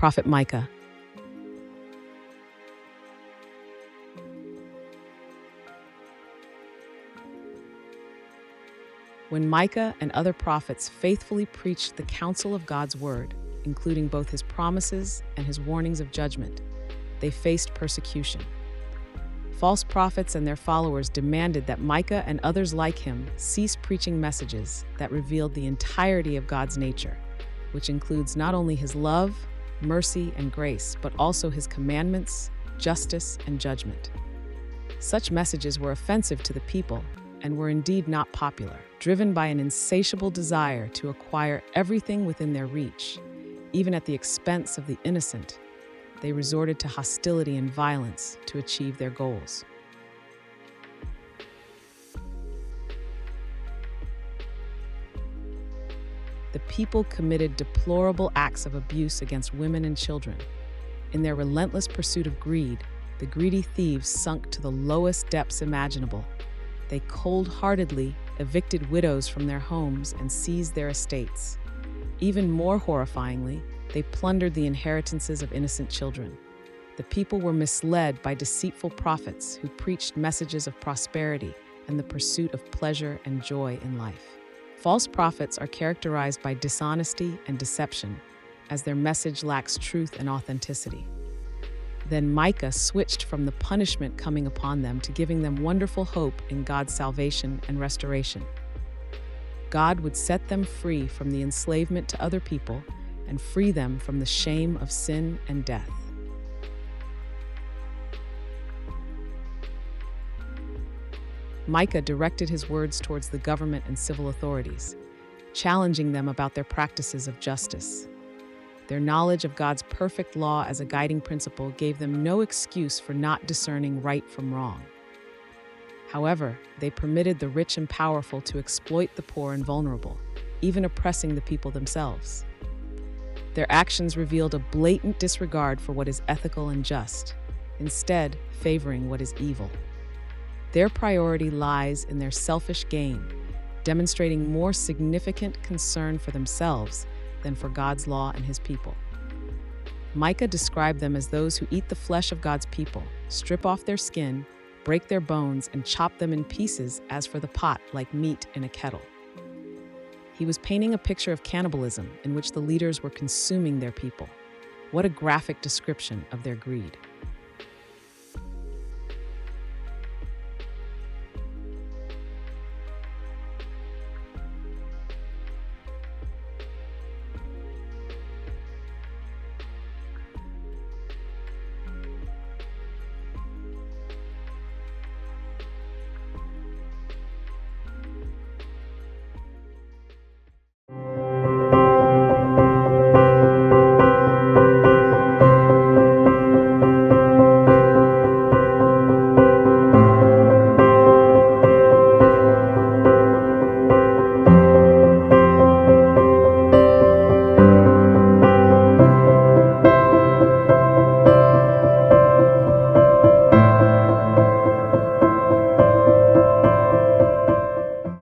Prophet Micah. When Micah and other prophets faithfully preached the counsel of God's word, including both his promises and his warnings of judgment, they faced persecution. False prophets and their followers demanded that Micah and others like him cease preaching messages that revealed the entirety of God's nature, which includes not only his love, mercy, and grace, but also his commandments, justice, and judgment. Such messages were offensive to the people and were indeed not popular, driven by an insatiable desire to acquire everything within their reach, even at the expense of the innocent. They resorted to hostility and violence to achieve their goals. The people committed deplorable acts of abuse against women and children. In their relentless pursuit of greed, the greedy thieves sunk to the lowest depths imaginable. They cold-heartedly evicted widows from their homes and seized their estates. Even more horrifyingly, they plundered the inheritances of innocent children. The people were misled by deceitful prophets who preached messages of prosperity and the pursuit of pleasure and joy in life. False prophets are characterized by dishonesty and deception, as their message lacks truth and authenticity. Then Micah switched from the punishment coming upon them to giving them wonderful hope in God's salvation and restoration. God would set them free from the enslavement to other people and free them from the shame of sin and death. Micah directed his words towards the government and civil authorities, challenging them about their practices of justice. Their knowledge of God's perfect law as a guiding principle gave them no excuse for not discerning right from wrong. However, they permitted the rich and powerful to exploit the poor and vulnerable, even oppressing the people themselves. Their actions revealed a blatant disregard for what is ethical and just, instead favoring what is evil. Their priority lies in their selfish gain, demonstrating more significant concern for themselves than for God's law and his people. Micah described them as those who eat the flesh of God's people, strip off their skin, break their bones, and chop them in pieces as for the pot, like meat in a kettle. He was painting a picture of cannibalism in which the leaders were consuming their people. What a graphic description of their greed.